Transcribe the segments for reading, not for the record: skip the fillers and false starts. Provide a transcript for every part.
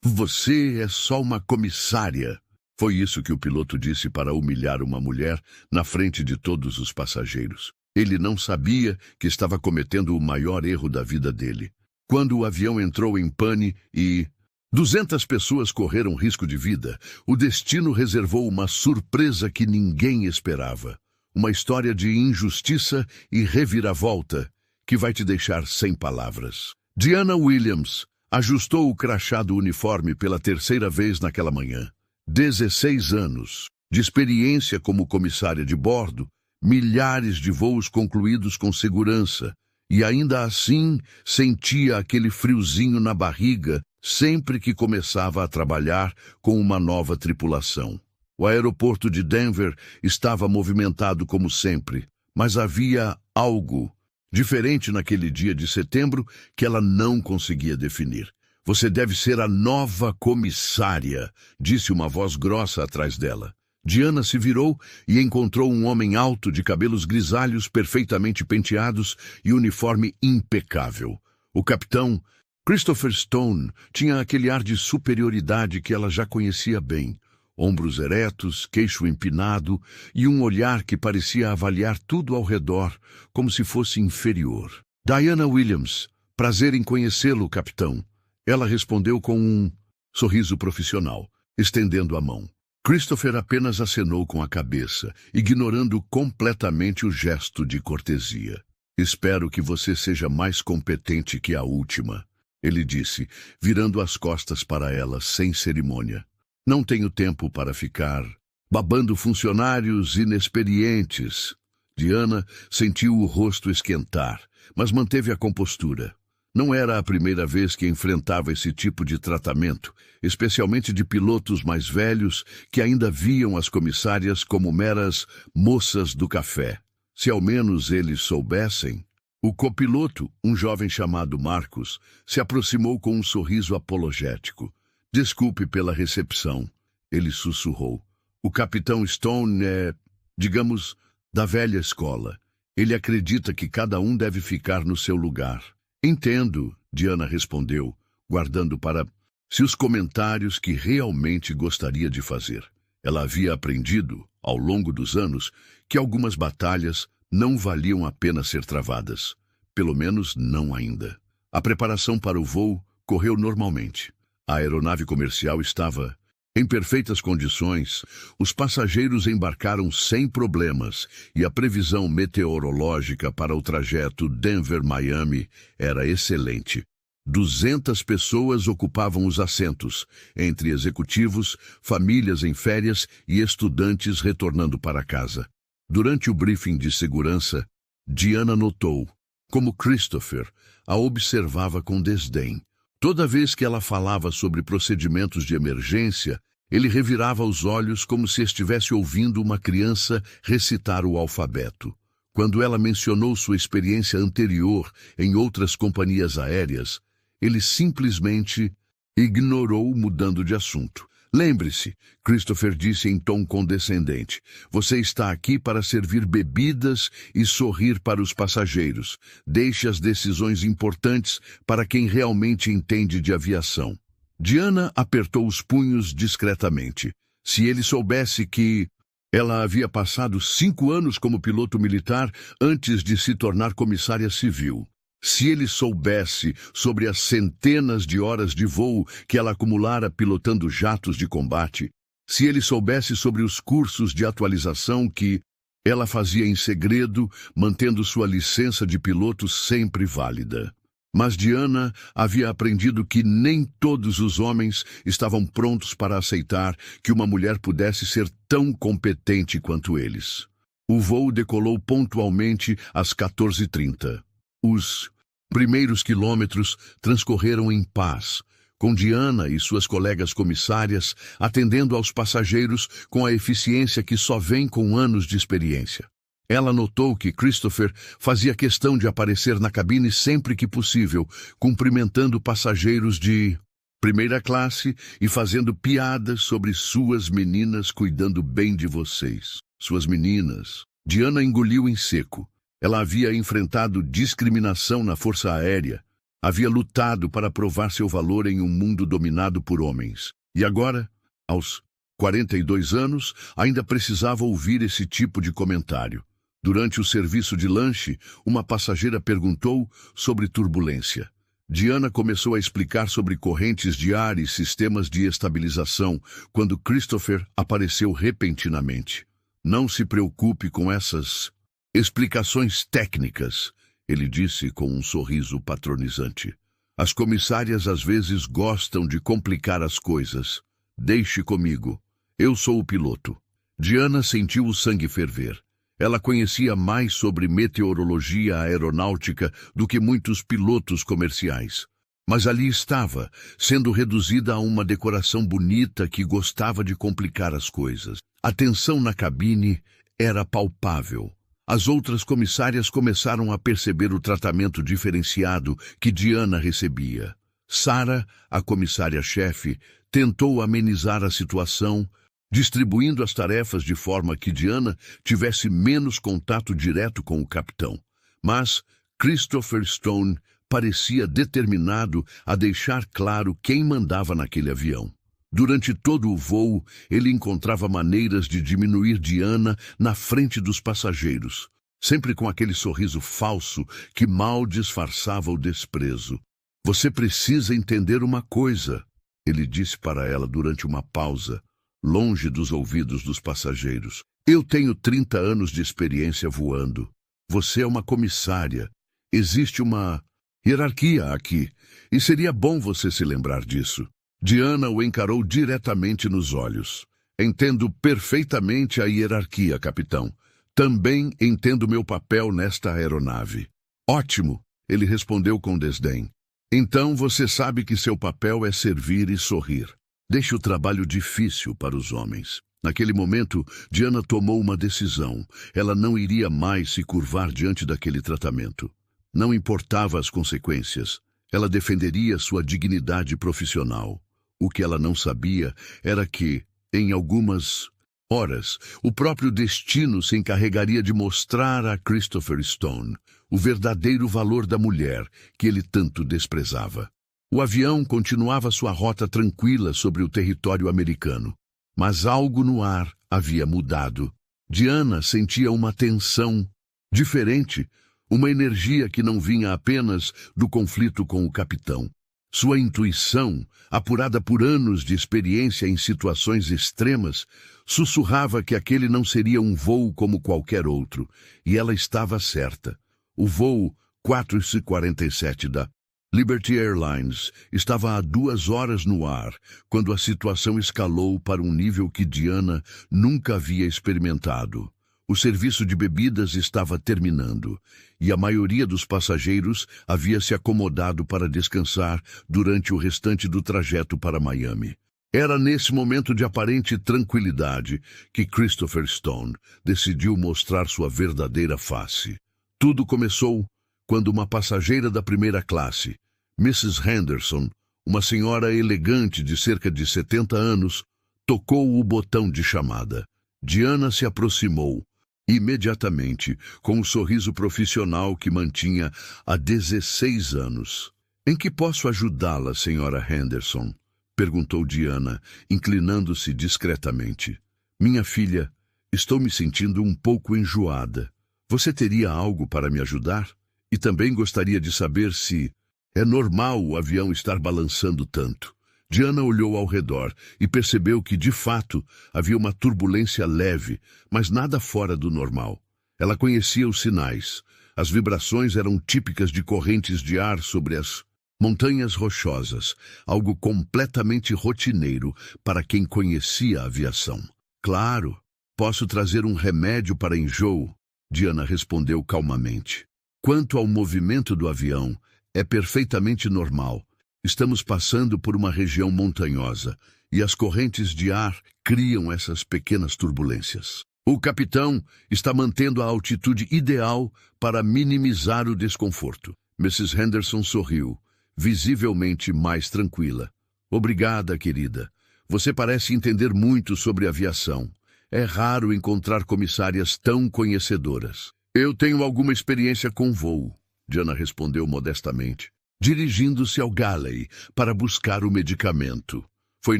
Você é só uma comissária. Foi isso que o piloto disse para humilhar uma mulher na frente de todos os passageiros. Ele não sabia que estava cometendo o maior erro da vida dele. Quando o avião entrou em pane e 200 pessoas correram risco de vida, o destino reservou uma surpresa que ninguém esperava. Uma história de injustiça e reviravolta que vai te deixar sem palavras. Diana Williams ajustou o crachá do uniforme pela terceira vez naquela manhã. 16 anos de experiência como comissária de bordo, milhares de voos concluídos com segurança, e ainda assim sentia aquele friozinho na barriga sempre que começava a trabalhar com uma nova tripulação. O aeroporto de Denver estava movimentado como sempre, mas havia algo diferente naquele dia de setembro que ela não conseguia definir. Você deve ser a nova comissária, disse uma voz grossa atrás dela. Diana se virou e encontrou um homem alto de cabelos grisalhos perfeitamente penteados e uniforme impecável. O capitão Christopher Stone tinha aquele ar de superioridade que ela já conhecia bem. Ombros eretos, queixo empinado e um olhar que parecia avaliar tudo ao redor, como se fosse inferior. Diana Williams, prazer em conhecê-lo, capitão. Ela respondeu com um sorriso profissional, estendendo a mão. Christopher apenas acenou com a cabeça, ignorando completamente o gesto de cortesia. Espero que você seja mais competente que a última, ele disse, virando as costas para ela sem cerimônia. Não tenho tempo para ficar babando funcionários inexperientes. Diana sentiu o rosto esquentar, mas manteve a compostura. Não era a primeira vez que enfrentava esse tipo de tratamento, especialmente de pilotos mais velhos que ainda viam as comissárias como meras moças do café. Se ao menos eles soubessem. O copiloto, um jovem chamado Marcos, se aproximou com um sorriso apologético. Desculpe pela recepção, ele sussurrou. O capitão Stone é, digamos, da velha escola. Ele acredita que cada um deve ficar no seu lugar. Entendo, Diana respondeu, guardando para si os comentários que realmente gostaria de fazer. Ela havia aprendido, ao longo dos anos, que algumas batalhas não valiam a pena ser travadas. Pelo menos não ainda. A preparação para o voo correu normalmente. A aeronave comercial estava em perfeitas condições, os passageiros embarcaram sem problemas e a previsão meteorológica para o trajeto Denver-Miami era excelente. 200 pessoas ocupavam os assentos, entre executivos, famílias em férias e estudantes retornando para casa. Durante o briefing de segurança, Diana notou como Christopher a observava com desdém. Toda vez que ela falava sobre procedimentos de emergência, ele revirava os olhos como se estivesse ouvindo uma criança recitar o alfabeto. Quando ela mencionou sua experiência anterior em outras companhias aéreas, ele simplesmente ignorou, mudando de assunto. Lembre-se, Christopher disse em tom condescendente, você está aqui para servir bebidas e sorrir para os passageiros. Deixe as decisões importantes para quem realmente entende de aviação. Diana apertou os punhos discretamente. Se ele soubesse que ela havia passado 5 anos como piloto militar antes de se tornar comissária civil. Se ele soubesse sobre as centenas de horas de voo que ela acumulara pilotando jatos de combate, se ele soubesse sobre os cursos de atualização que ela fazia em segredo, mantendo sua licença de piloto sempre válida. Mas Diana havia aprendido que nem todos os homens estavam prontos para aceitar que uma mulher pudesse ser tão competente quanto eles. O voo decolou pontualmente às 14h30. Os primeiros quilômetros transcorreram em paz, com Diana e suas colegas comissárias atendendo aos passageiros com a eficiência que só vem com anos de experiência. Ela notou que Christopher fazia questão de aparecer na cabine sempre que possível, cumprimentando passageiros de primeira classe e fazendo piadas sobre suas meninas cuidando bem de vocês. Suas meninas. Diana engoliu em seco. Ela havia enfrentado discriminação na Força Aérea, Havia lutado para provar seu valor em um mundo dominado por homens. E agora, aos 42 anos, ainda precisava ouvir esse tipo de comentário. Durante o serviço de lanche, uma passageira perguntou sobre turbulência. Diana começou a explicar sobre correntes de ar e sistemas de estabilização quando Christopher apareceu repentinamente. Não se preocupe com essas explicações técnicas, ele disse com um sorriso patronizante. As comissárias às vezes gostam de complicar as coisas. Deixe comigo. Eu sou o piloto. Diana sentiu o sangue ferver. Ela conhecia mais sobre meteorologia aeronáutica do que muitos pilotos comerciais. Mas ali estava, sendo reduzida a uma decoração bonita que gostava de complicar as coisas. A tensão na cabine era palpável. As outras comissárias começaram a perceber o tratamento diferenciado que Diana recebia. Sarah, a comissária-chefe, tentou amenizar a situação, distribuindo as tarefas de forma que Diana tivesse menos contato direto com o capitão. Mas Christopher Stone parecia determinado a deixar claro quem mandava naquele avião. Durante todo o voo, ele encontrava maneiras de diminuir Diana na frente dos passageiros, sempre com aquele sorriso falso que mal disfarçava o desprezo. Você precisa entender uma coisa, ele disse para ela durante uma pausa, longe dos ouvidos dos passageiros. Eu tenho 30 anos de experiência voando. Você é uma comissária. Existe uma hierarquia aqui, e seria bom você se lembrar disso. Diana o encarou diretamente nos olhos. Entendo perfeitamente a hierarquia, capitão. Também entendo meu papel nesta aeronave. Ótimo, ele respondeu com desdém. Então você sabe que seu papel é servir e sorrir. Deixe o trabalho difícil para os homens. Naquele momento, Diana tomou uma decisão. Ela não iria mais se curvar diante daquele tratamento. Não importava as consequências. Ela defenderia sua dignidade profissional. O que ela não sabia era que, em algumas horas, o próprio destino se encarregaria de mostrar a Christopher Stone o verdadeiro valor da mulher que ele tanto desprezava. O avião continuava sua rota tranquila sobre o território americano, mas algo no ar havia mudado. Diana sentia uma tensão diferente, uma energia que não vinha apenas do conflito com o capitão. Sua intuição, apurada por anos de experiência em situações extremas, sussurrava que aquele não seria um voo como qualquer outro, e ela estava certa. O voo 447 da Liberty Airlines estava há 2 horas no ar, quando a situação escalou para um nível que Diana nunca havia experimentado. O serviço de bebidas estava terminando, e a maioria dos passageiros havia se acomodado para descansar durante o restante do trajeto para Miami. Era nesse momento de aparente tranquilidade que Christopher Stone decidiu mostrar sua verdadeira face. Tudo começou quando uma passageira da primeira classe, Mrs. Henderson, uma senhora elegante de cerca de 70 anos, tocou o botão de chamada. Diana se aproximou, imediatamente, com um sorriso profissional que mantinha há 16 anos. Em que posso ajudá-la, senhora Henderson? Perguntou Diana, inclinando-se discretamente. Minha filha, estou me sentindo um pouco enjoada. Você teria algo para me ajudar? E também gostaria de saber se é normal o avião estar balançando tanto. Diana olhou ao redor e percebeu que, de fato, havia uma turbulência leve, mas nada fora do normal. Ela conhecia os sinais. As vibrações eram típicas de correntes de ar sobre as montanhas rochosas, algo completamente rotineiro para quem conhecia a aviação. Claro, posso trazer um remédio para enjoo, Diana respondeu calmamente. Quanto ao movimento do avião, é perfeitamente normal. Estamos passando por uma região montanhosa e as correntes de ar criam essas pequenas turbulências. O capitão está mantendo a altitude ideal para minimizar o desconforto. Mrs. Henderson sorriu, visivelmente mais tranquila. Obrigada, querida. Você parece entender muito sobre aviação. É raro encontrar comissárias tão conhecedoras. Eu tenho alguma experiência com voo, Diana respondeu modestamente. dirigindo-se ao galley para buscar o medicamento. Foi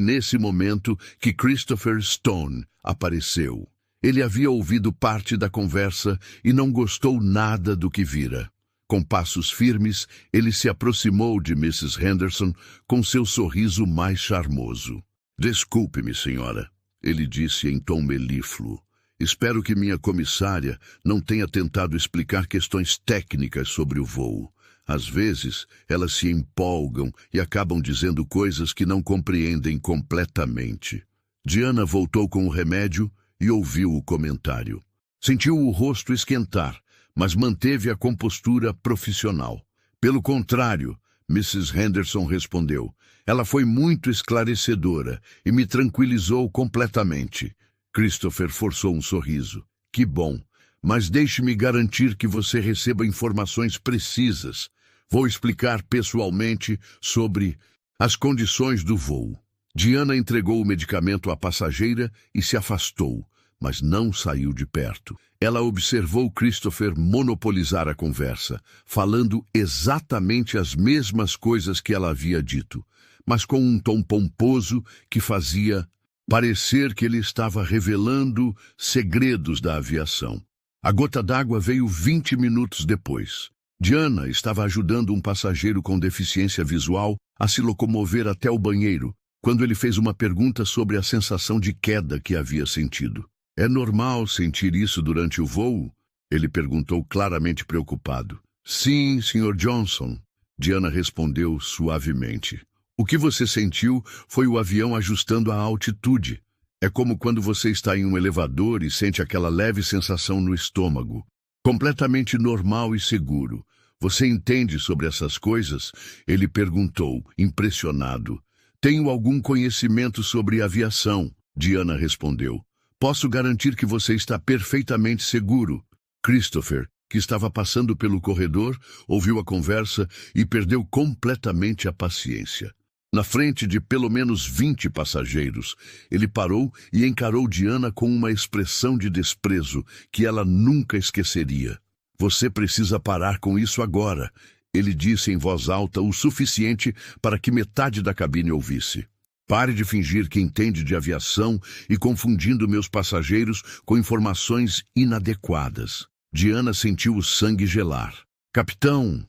nesse momento que Christopher Stone apareceu. Ele havia ouvido parte da conversa e não gostou nada do que vira. Com passos firmes, ele se aproximou de Mrs. Henderson com seu sorriso mais charmoso. "Desculpe-me, senhora", ele disse em tom melífluo. "Espero que minha comissária não tenha tentado explicar questões técnicas sobre o voo. Às vezes, elas se empolgam e acabam dizendo coisas que não compreendem completamente." Diana voltou com o remédio e ouviu o comentário. Sentiu o rosto esquentar, mas manteve a compostura profissional. "Pelo contrário", Mrs. Henderson respondeu. "Ela foi muito esclarecedora e me tranquilizou completamente." Christopher forçou um sorriso. "Que bom, mas deixe-me garantir que você receba informações precisas. Vou explicar pessoalmente sobre as condições do voo." Diana entregou o medicamento à passageira e se afastou, mas não saiu de perto. Ela observou Christopher monopolizar a conversa, falando exatamente as mesmas coisas que ela havia dito, mas com um tom pomposo que fazia parecer que ele estava revelando segredos da aviação. A gota d'água veio 20 minutos depois. Diana estava ajudando um passageiro com deficiência visual a se locomover até o banheiro, quando ele fez uma pergunta sobre a sensação de queda que havia sentido. "É normal sentir isso durante o voo?" ele perguntou, claramente preocupado. "Sim, Sr. Johnson", Diana respondeu suavemente. "O que você sentiu foi o avião ajustando a altitude. É como quando você está em um elevador e sente aquela leve sensação no estômago. Completamente normal e seguro. Você entende sobre essas coisas?" ele perguntou, impressionado. "Tenho algum conhecimento sobre aviação", Diana respondeu. "Posso garantir que você está perfeitamente seguro." Christopher, que estava passando pelo corredor, ouviu a conversa e perdeu completamente a paciência. Na frente de pelo menos 20 passageiros, ele parou e encarou Diana com uma expressão de desprezo que ela nunca esqueceria. "Você precisa parar com isso agora", ele disse em voz alta o suficiente para que metade da cabine ouvisse. "Pare de fingir que entende de aviação e confundindo meus passageiros com informações inadequadas." Diana sentiu o sangue gelar. "Capitão,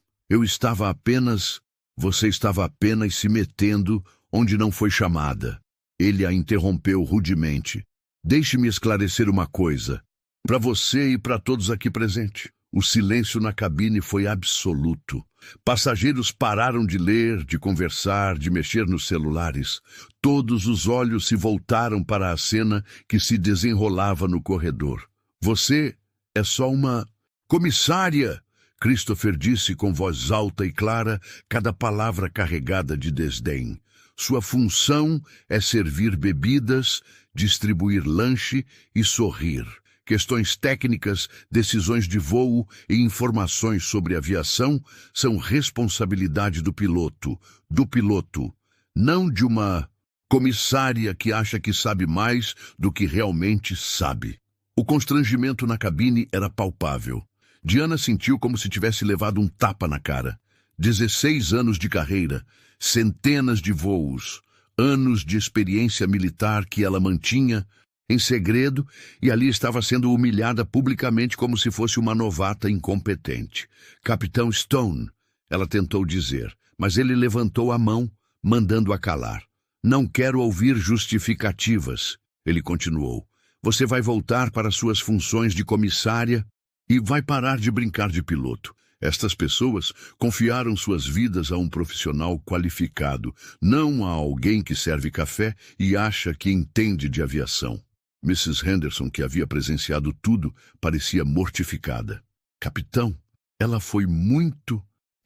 você estava apenas se metendo onde não foi chamada." Ele a interrompeu rudemente. "Deixe-me esclarecer uma coisa, para você e para todos aqui presentes." O silêncio na cabine foi absoluto. Passageiros pararam de ler, de conversar, de mexer nos celulares. Todos os olhos se voltaram para a cena que se desenrolava no corredor. "Você é só uma comissária", Christopher disse com voz alta e clara, cada palavra carregada de desdém. "Sua função é servir bebidas, distribuir lanche e sorrir. Questões técnicas, decisões de voo e informações sobre aviação são responsabilidade do piloto, não de uma comissária que acha que sabe mais do que realmente sabe." O constrangimento na cabine era palpável. Diana sentiu como se tivesse levado um tapa na cara. 16 anos de carreira, centenas de voos, anos de experiência militar que ela mantinha em segredo, e ali estava sendo humilhada publicamente como se fosse uma novata incompetente. "Capitão Stone", ela tentou dizer, mas ele levantou a mão, mandando-a calar. "Não quero ouvir justificativas", ele continuou. "Você vai voltar para suas funções de comissária e vai parar de brincar de piloto. Estas pessoas confiaram suas vidas a um profissional qualificado, não a alguém que serve café e acha que entende de aviação." Mrs. Henderson, que havia presenciado tudo, parecia mortificada. "Capitão, ela foi muito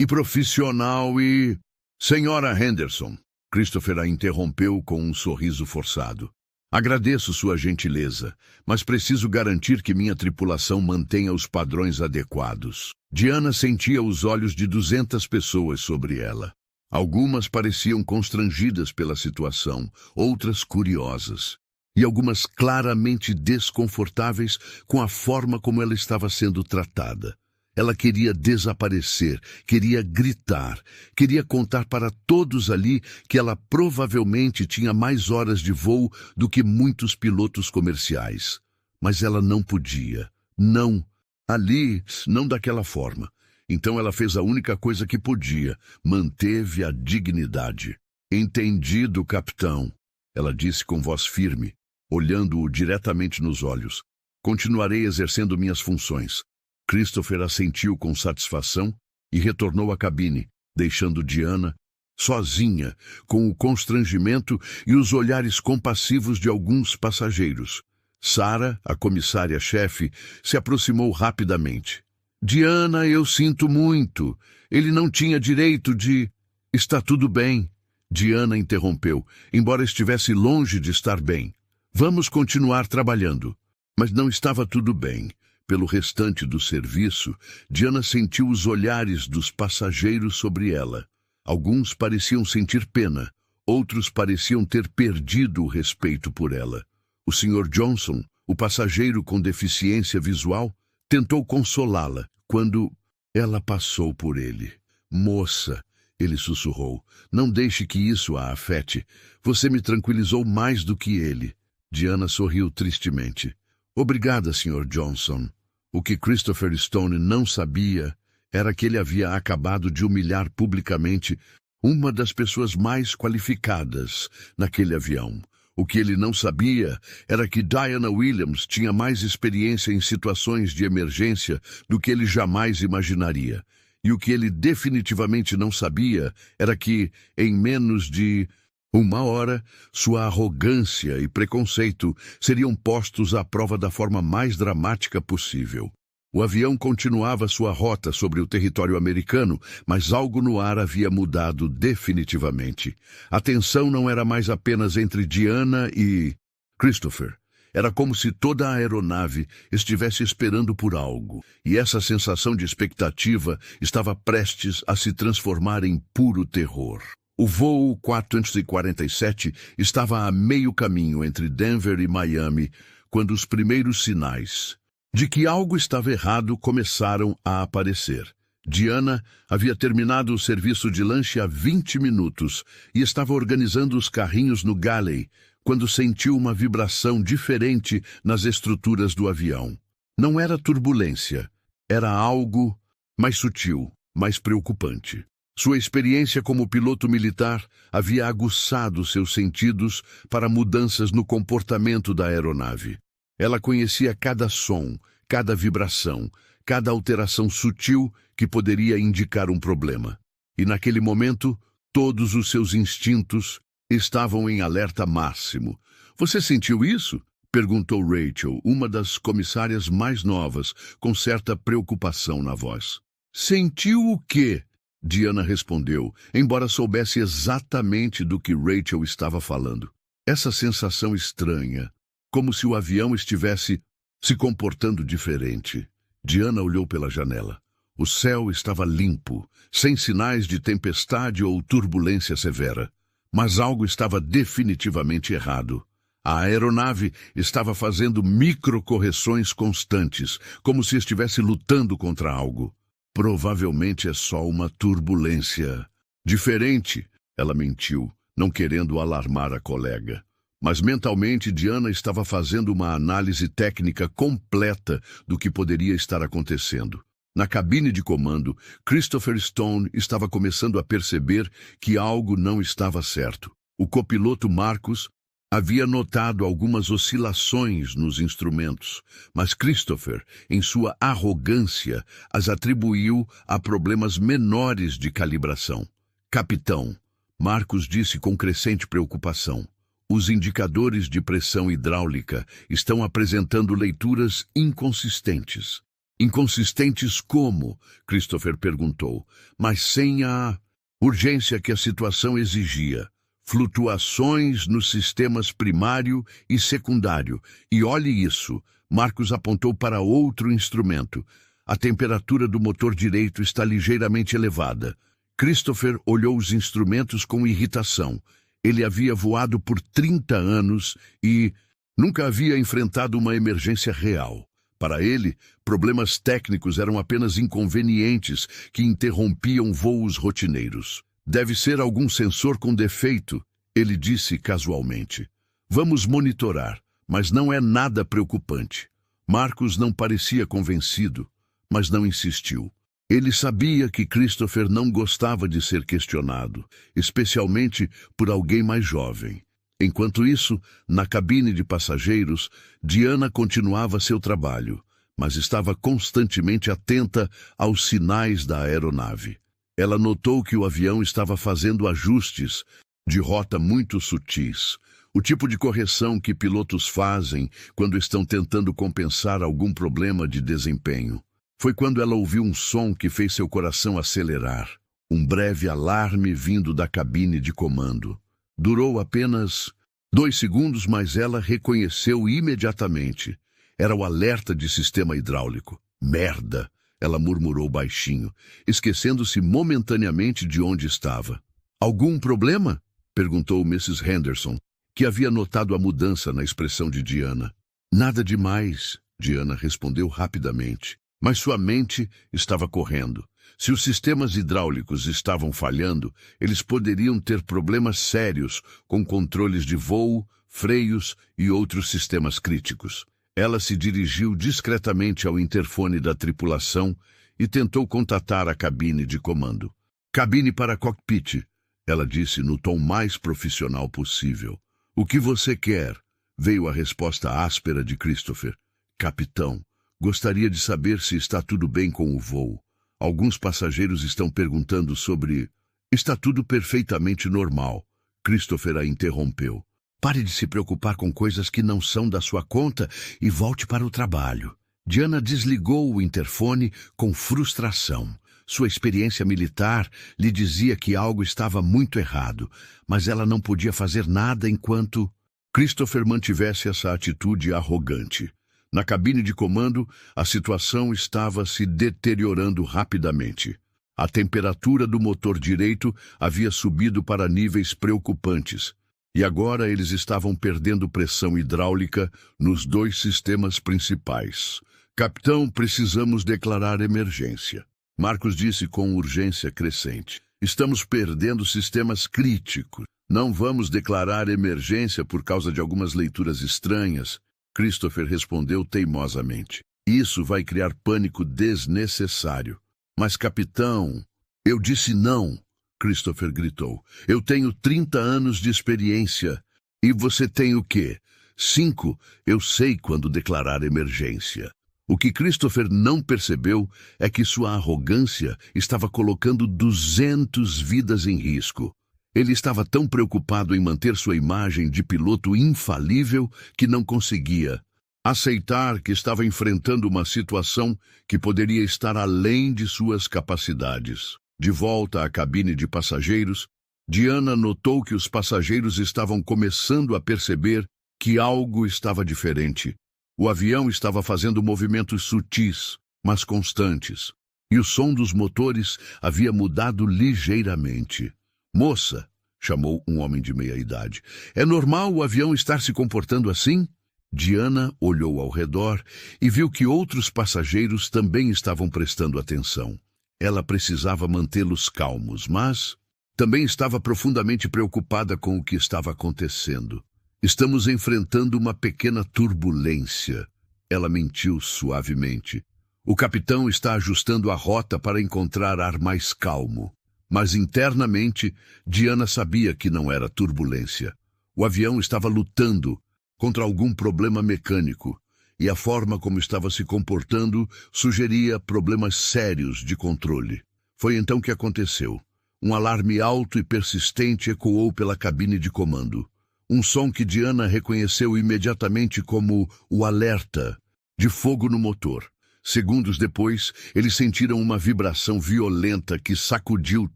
profissional e..." "Senhora Henderson", Christopher a interrompeu com um sorriso forçado. "Agradeço sua gentileza, mas preciso garantir que minha tripulação mantenha os padrões adequados." Diana sentia os olhos de 200 pessoas sobre ela. Algumas pareciam constrangidas pela situação, outras curiosas, e algumas claramente desconfortáveis com a forma como ela estava sendo tratada. Ela queria desaparecer, queria gritar, queria contar para todos ali que ela provavelmente tinha mais horas de voo do que muitos pilotos comerciais. Mas ela não podia. Não. Ali, não daquela forma. Então ela fez a única coisa que podia, manteve a dignidade. Entendido, capitão, ela disse com voz firme, olhando-o diretamente nos olhos. Continuarei exercendo minhas funções. Christopher assentiu com satisfação e retornou à cabine, deixando Diana sozinha, com o constrangimento e os olhares compassivos de alguns passageiros. Sarah, a comissária-chefe, se aproximou rapidamente. Diana, eu sinto muito. Ele não tinha direito de... Está tudo bem. Diana interrompeu, embora estivesse longe de estar bem. Vamos continuar trabalhando. Mas não estava tudo bem. Pelo restante do serviço, Diana sentiu os olhares dos passageiros sobre ela. Alguns pareciam sentir pena, outros pareciam ter perdido o respeito por ela. O Sr. Johnson, o passageiro com deficiência visual, tentou consolá-la quando ela passou por ele. Moça, ele sussurrou, não deixe que isso a afete. Você me tranquilizou mais do que ele. Diana sorriu tristemente. Obrigada, Sr. Johnson. O que Christopher Stone não sabia era que ele havia acabado de humilhar publicamente uma das pessoas mais qualificadas naquele avião. O que ele não sabia era que Diana Williams tinha mais experiência em situações de emergência do que ele jamais imaginaria. E o que ele definitivamente não sabia era que, em menos de 1 hora, sua arrogância e preconceito seriam postos à prova da forma mais dramática possível. O avião continuava sua rota sobre o território americano, mas algo no ar havia mudado definitivamente. A tensão não era mais apenas entre Diana e Christopher. Era como se toda a aeronave estivesse esperando por algo, e essa sensação de expectativa estava prestes a se transformar em puro terror. O voo 447 estava a meio caminho entre Denver e Miami, quando os primeiros sinais de que algo estava errado começaram a aparecer. Diana havia terminado o serviço de lanche há 20 minutos e estava organizando os carrinhos no galley, quando sentiu uma vibração diferente nas estruturas do avião. Não era turbulência, era algo mais sutil, mais preocupante. Sua experiência como piloto militar havia aguçado seus sentidos para mudanças no comportamento da aeronave. Ela conhecia cada som, cada vibração, cada alteração sutil que poderia indicar um problema. E naquele momento, todos os seus instintos estavam em alerta máximo. Você sentiu isso? Perguntou Rachel, uma das comissárias mais novas, com certa preocupação na voz. Sentiu o quê? Diana respondeu, embora soubesse exatamente do que Rachel estava falando. Essa sensação estranha, como se o avião estivesse se comportando diferente. Diana olhou pela janela. O céu estava limpo, sem sinais de tempestade ou turbulência severa. Mas algo estava definitivamente errado. A aeronave estava fazendo microcorreções constantes, como se estivesse lutando contra algo. Provavelmente é só uma turbulência. Diferente, ela mentiu, não querendo alarmar a colega. Mas mentalmente Diana estava fazendo uma análise técnica completa do que poderia estar acontecendo. Na cabine de comando, Christopher Stone estava começando a perceber que algo não estava certo. O copiloto Marcus havia notado algumas oscilações nos instrumentos, mas Christopher, em sua arrogância, as atribuiu a problemas menores de calibração. Capitão, Marcus disse com crescente preocupação, os indicadores de pressão hidráulica estão apresentando leituras inconsistentes. Inconsistentes como? Christopher perguntou, mas sem a urgência que a situação exigia. Flutuações nos sistemas primário e secundário. E olhe isso, Marcus apontou para outro instrumento. A temperatura do motor direito está ligeiramente elevada. Christopher olhou os instrumentos com irritação. Ele havia voado por 30 anos e nunca havia enfrentado uma emergência real. Para ele, problemas técnicos eram apenas inconvenientes que interrompiam voos rotineiros. Deve ser algum sensor com defeito, ele disse casualmente. Vamos monitorar, mas não é nada preocupante. Marcos não parecia convencido, mas não insistiu. Ele sabia que Christopher não gostava de ser questionado, especialmente por alguém mais jovem. Enquanto isso, na cabine de passageiros, Diana continuava seu trabalho, mas estava constantemente atenta aos sinais da aeronave. Ela notou que o avião estava fazendo ajustes de rota muito sutis, o tipo de correção que pilotos fazem quando estão tentando compensar algum problema de desempenho. Foi quando ela ouviu um som que fez seu coração acelerar, um breve alarme vindo da cabine de comando. Durou apenas 2 segundos, mas ela reconheceu imediatamente. Era o alerta de sistema hidráulico. Merda! Ela murmurou baixinho, esquecendo-se momentaneamente de onde estava. Algum problema? Perguntou Mrs. Henderson, que havia notado a mudança na expressão de Diana. Nada demais, Diana respondeu rapidamente. Mas sua mente estava correndo. Se os sistemas hidráulicos estavam falhando, eles poderiam ter problemas sérios com controles de voo, freios e outros sistemas críticos. Ela se dirigiu discretamente ao interfone da tripulação e tentou contatar a cabine de comando. Cabine para cockpit, ela disse no tom mais profissional possível. O que você quer? Veio a resposta áspera de Christopher. Capitão, gostaria de saber se está tudo bem com o voo. Alguns passageiros estão perguntando sobre... Está tudo perfeitamente normal. Christopher a interrompeu. Pare de se preocupar com coisas que não são da sua conta e volte para o trabalho. Diana desligou o interfone com frustração. Sua experiência militar lhe dizia que algo estava muito errado, mas ela não podia fazer nada enquanto Christopher mantivesse essa atitude arrogante. Na cabine de comando, a situação estava se deteriorando rapidamente. A temperatura do motor direito havia subido para níveis preocupantes, e agora eles estavam perdendo pressão hidráulica nos 2 sistemas principais. Capitão, precisamos declarar emergência. Marcos disse com urgência crescente. Estamos perdendo sistemas críticos. Não vamos declarar emergência por causa de algumas leituras estranhas. Christopher respondeu teimosamente. Isso vai criar pânico desnecessário. Mas, capitão, eu disse não, Christopher gritou. Eu tenho 30 anos de experiência. E você tem o quê? 5, eu sei quando declarar emergência. O que Christopher não percebeu é que sua arrogância estava colocando 200 vidas em risco. Ele estava tão preocupado em manter sua imagem de piloto infalível que não conseguia aceitar que estava enfrentando uma situação que poderia estar além de suas capacidades. De volta à cabine de passageiros, Diana notou que os passageiros estavam começando a perceber que algo estava diferente. O avião estava fazendo movimentos sutis, mas constantes, e o som dos motores havia mudado ligeiramente. Moça, chamou um homem de meia-idade, é normal o avião estar se comportando assim? Diana olhou ao redor e viu que outros passageiros também estavam prestando atenção. Ela precisava mantê-los calmos, mas também estava profundamente preocupada com o que estava acontecendo. Estamos enfrentando uma pequena turbulência. Ela mentiu suavemente. O capitão está ajustando a rota para encontrar ar mais calmo. Mas internamente, Diana sabia que não era turbulência. O avião estava lutando contra algum problema mecânico, e a forma como estava se comportando sugeria problemas sérios de controle. Foi então que aconteceu. Um alarme alto e persistente ecoou pela cabine de comando. Um som que Diana reconheceu imediatamente como o alerta de fogo no motor. Segundos depois, eles sentiram uma vibração violenta que sacudiu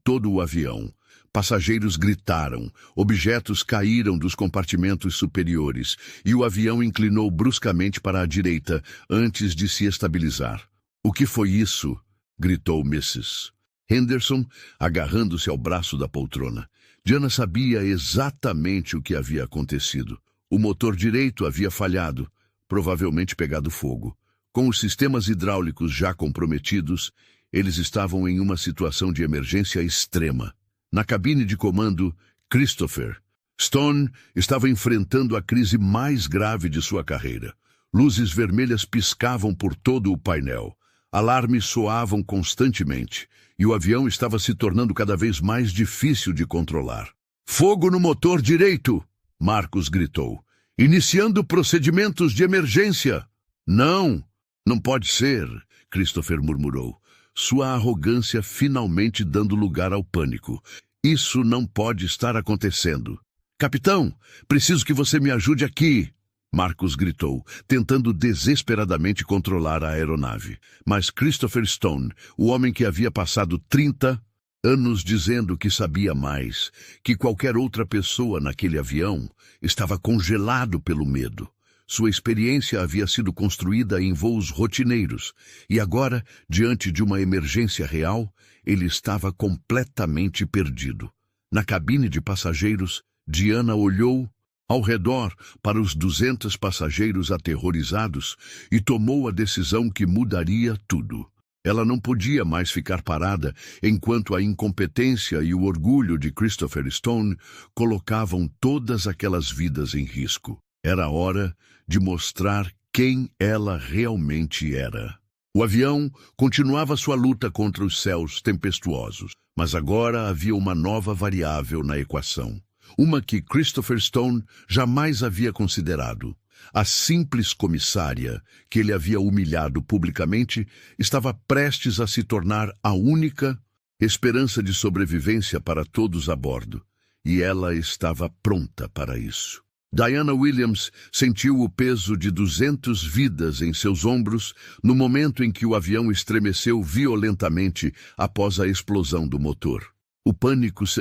todo o avião. Passageiros gritaram, objetos caíram dos compartimentos superiores e o avião inclinou bruscamente para a direita antes de se estabilizar. "O que foi isso?" gritou Mrs. Henderson, agarrando-se ao braço da poltrona. Diana sabia exatamente o que havia acontecido. O motor direito havia falhado, provavelmente pegado fogo. Com os sistemas hidráulicos já comprometidos, eles estavam em uma situação de emergência extrema. Na cabine de comando, Christopher Stone estava enfrentando a crise mais grave de sua carreira. Luzes vermelhas piscavam por todo o painel. Alarmes soavam constantemente, e o avião estava se tornando cada vez mais difícil de controlar. "Fogo no motor direito!" Marcus gritou. "Iniciando procedimentos de emergência!" "Não, não pode ser!" Christopher murmurou, sua arrogância finalmente dando lugar ao pânico. "Isso não pode estar acontecendo." "Capitão, preciso que você me ajude aqui!" Marcus gritou, tentando desesperadamente controlar a aeronave. Mas Christopher Stone, o homem que havia passado 30 anos dizendo que sabia mais que qualquer outra pessoa naquele avião, estava congelado pelo medo. Sua experiência havia sido construída em voos rotineiros, e agora, diante de uma emergência real, ele estava completamente perdido. Na cabine de passageiros, Diana olhou ao redor para os 200 passageiros aterrorizados e tomou a decisão que mudaria tudo. Ela não podia mais ficar parada enquanto a incompetência e o orgulho de Christopher Stone colocavam todas aquelas vidas em risco. Era hora de mostrar quem ela realmente era. O avião continuava sua luta contra os céus tempestuosos, mas agora havia uma nova variável na equação. Uma que Christopher Stone jamais havia considerado. A simples comissária, que ele havia humilhado publicamente, estava prestes a se tornar a única esperança de sobrevivência para todos a bordo. E ela estava pronta para isso. Diana Williams sentiu o peso de 200 vidas em seus ombros no momento em que o avião estremeceu violentamente após a explosão do motor. O pânico se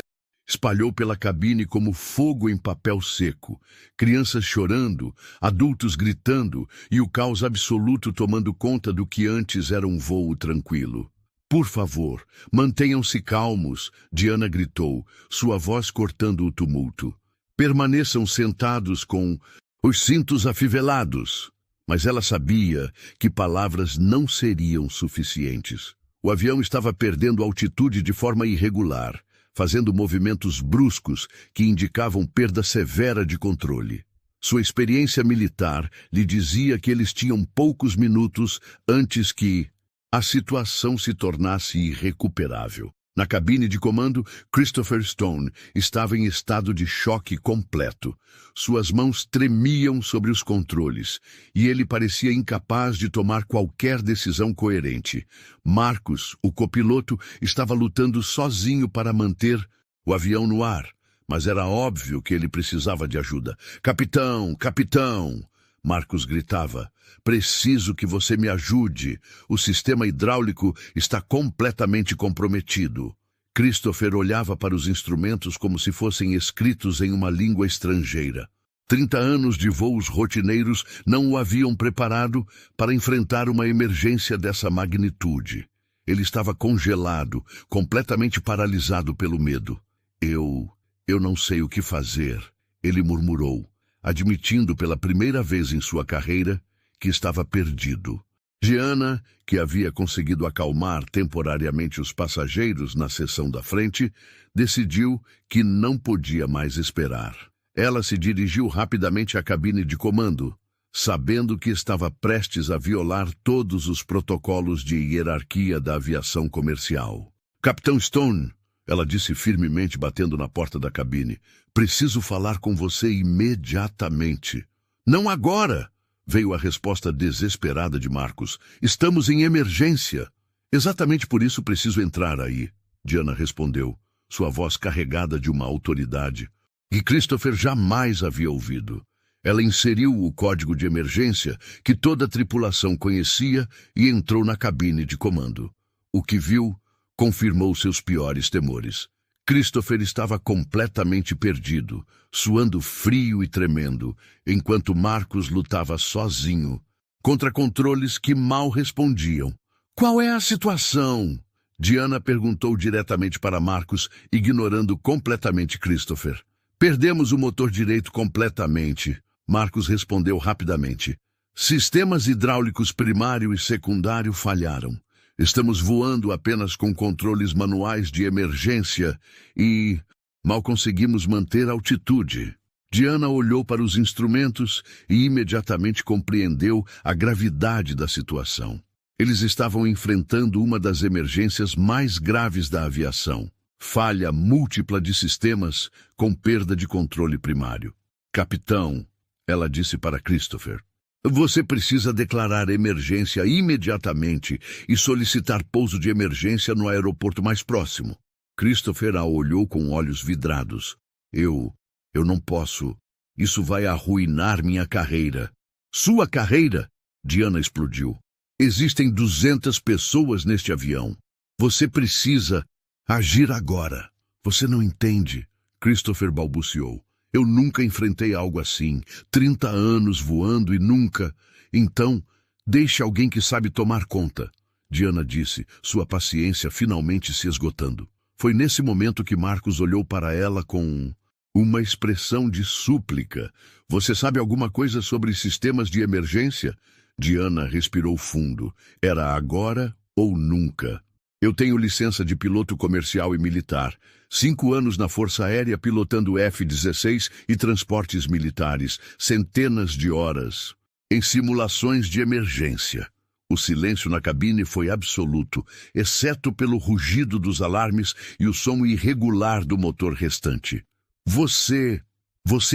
espalhou pela cabine como fogo em papel seco, crianças chorando, adultos gritando e o caos absoluto tomando conta do que antes era um voo tranquilo. "Por favor, mantenham-se calmos", Diana gritou, sua voz cortando o tumulto. "Permaneçam sentados com os cintos afivelados." Mas ela sabia que palavras não seriam suficientes. O avião estava perdendo altitude de forma irregular, fazendo movimentos bruscos que indicavam perda severa de controle. Sua experiência militar lhe dizia que eles tinham poucos minutos antes que a situação se tornasse irrecuperável. Na cabine de comando, Christopher Stone estava em estado de choque completo. Suas mãos tremiam sobre os controles, e ele parecia incapaz de tomar qualquer decisão coerente. Marcus, o copiloto, estava lutando sozinho para manter o avião no ar, mas era óbvio que ele precisava de ajuda. "Capitão, capitão!" Marcus gritava. "Preciso que você me ajude. O sistema hidráulico está completamente comprometido." Christopher olhava para os instrumentos como se fossem escritos em uma língua estrangeira. 30 anos de voos rotineiros não o haviam preparado para enfrentar uma emergência dessa magnitude. Ele estava congelado, completamente paralisado pelo medo. Eu não sei o que fazer", ele murmurou, admitindo pela primeira vez em sua carreira que estava perdido. Diana, que havia conseguido acalmar temporariamente os passageiros na seção da frente, decidiu que não podia mais esperar. Ela se dirigiu rapidamente à cabine de comando, sabendo que estava prestes a violar todos os protocolos de hierarquia da aviação comercial. "Capitão Stone", ela disse firmemente, batendo na porta da cabine, "preciso falar com você imediatamente." "Não agora!" veio a resposta desesperada de Marcus. "Estamos em emergência." "Exatamente por isso preciso entrar aí", Diana respondeu, sua voz carregada de uma autoridade que Christopher jamais havia ouvido. Ela inseriu o código de emergência que toda a tripulação conhecia e entrou na cabine de comando. O que viu confirmou seus piores temores. Christopher estava completamente perdido, suando frio e tremendo, enquanto Marcus lutava sozinho, contra controles que mal respondiam. "Qual é a situação?" Diana perguntou diretamente para Marcus, ignorando completamente Christopher. "Perdemos o motor direito completamente", Marcus respondeu rapidamente. Sistemas hidráulicos primário e secundário falharam. Estamos voando apenas com controles manuais de emergência e mal conseguimos manter a altitude. Diana olhou para os instrumentos e imediatamente compreendeu a gravidade da situação. Eles estavam enfrentando uma das emergências mais graves da aviação. Falha múltipla de sistemas com perda de controle primário. Capitão, ela disse para Christopher, você precisa declarar emergência imediatamente e solicitar pouso de emergência no aeroporto mais próximo. Christopher a olhou com olhos vidrados. Eu não posso. Isso vai arruinar minha carreira. Sua carreira? Diana explodiu. Existem 200 pessoas neste avião. Você precisa agir agora. Você não entende. Christopher balbuciou. Eu nunca enfrentei algo assim. 30 anos voando e nunca... Então, deixe alguém que sabe tomar conta. Diana disse, sua paciência finalmente se esgotando. Foi nesse momento que Marcos olhou para ela com uma expressão de súplica. Você sabe alguma coisa sobre sistemas de emergência? Diana respirou fundo. Era agora ou nunca. Eu tenho licença de piloto comercial e militar. 5 anos na Força Aérea pilotando F-16 e transportes militares. Centenas de horas em simulações de emergência. O silêncio na cabine foi absoluto, exceto pelo rugido dos alarmes e o som irregular do motor restante. Você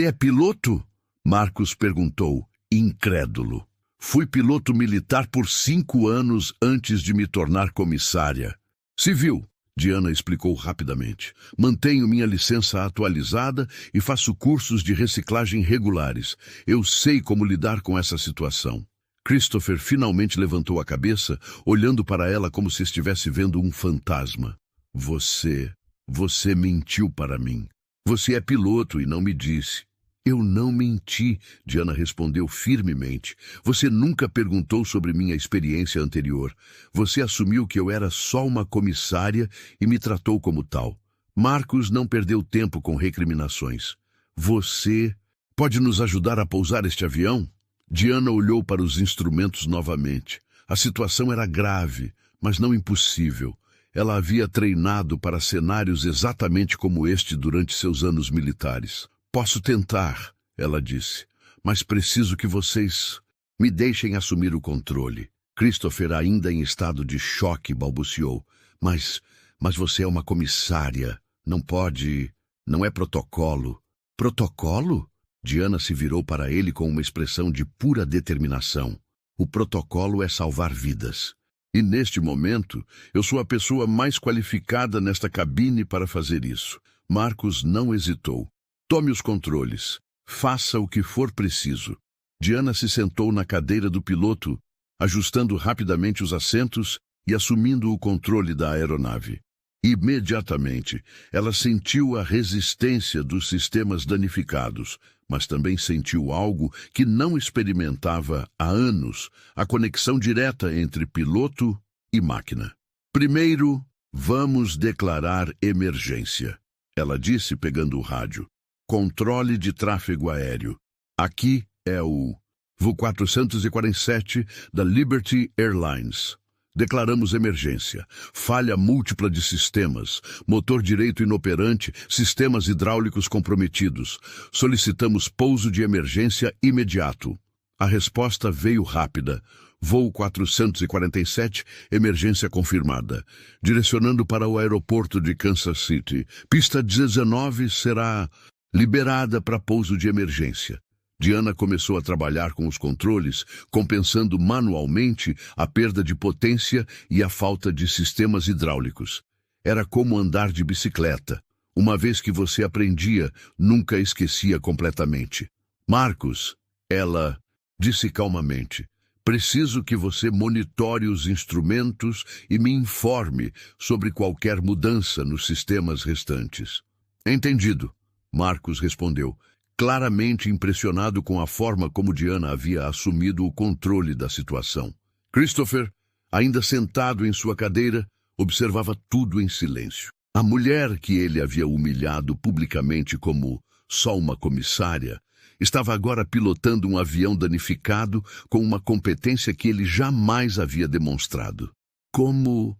é piloto? Marcos perguntou, incrédulo. Fui piloto militar por 5 anos antes de me tornar comissária. Civil, Diana explicou rapidamente. Mantenho minha licença atualizada e faço cursos de reciclagem regulares. Eu sei como lidar com essa situação. Christopher finalmente levantou a cabeça, olhando para ela como se estivesse vendo um fantasma. Você mentiu para mim. Você é piloto e não me disse. Eu não menti, Diana respondeu firmemente. Você nunca perguntou sobre minha experiência anterior. Você assumiu que eu era só uma comissária e me tratou como tal. Marcos não perdeu tempo com recriminações. Você pode nos ajudar a pousar este avião? Diana olhou para os instrumentos novamente. A situação era grave, mas não impossível. Ela havia treinado para cenários exatamente como este durante seus anos militares. Posso tentar, ela disse, mas preciso que vocês me deixem assumir o controle. Christopher, ainda em estado de choque, balbuciou. Mas você é uma comissária. Não pode... Não é protocolo. Protocolo? Diana se virou para ele com uma expressão de pura determinação. O protocolo é salvar vidas. E neste momento, eu sou a pessoa mais qualificada nesta cabine para fazer isso. Marcos não hesitou. Tome os controles. Faça o que for preciso. Diana se sentou na cadeira do piloto, ajustando rapidamente os assentos e assumindo o controle da aeronave. Imediatamente, ela sentiu a resistência dos sistemas danificados, mas também sentiu algo que não experimentava há anos, a conexão direta entre piloto e máquina. Primeiro, vamos declarar emergência, ela disse pegando o rádio. Controle de tráfego aéreo. Aqui é o voo 447 da Liberty Airlines. Declaramos emergência. Falha múltipla de sistemas. Motor direito inoperante, sistemas hidráulicos comprometidos. Solicitamos pouso de emergência imediato. A resposta veio rápida. Voo 447, emergência confirmada. Direcionando para o aeroporto de Kansas City. Pista 19 será liberada para pouso de emergência. Diana começou a trabalhar com os controles, compensando manualmente a perda de potência e a falta de sistemas hidráulicos. Era como andar de bicicleta. Uma vez que você aprendia, nunca esquecia completamente. Marcos, ela disse calmamente, preciso que você monitore os instrumentos e me informe sobre qualquer mudança nos sistemas restantes. Entendido, Marcos respondeu, claramente impressionado com a forma como Diana havia assumido o controle da situação. Christopher, ainda sentado em sua cadeira, observava tudo em silêncio. A mulher que ele havia humilhado publicamente como só uma comissária Estava agora pilotando um avião danificado com uma competência que ele jamais havia demonstrado. Como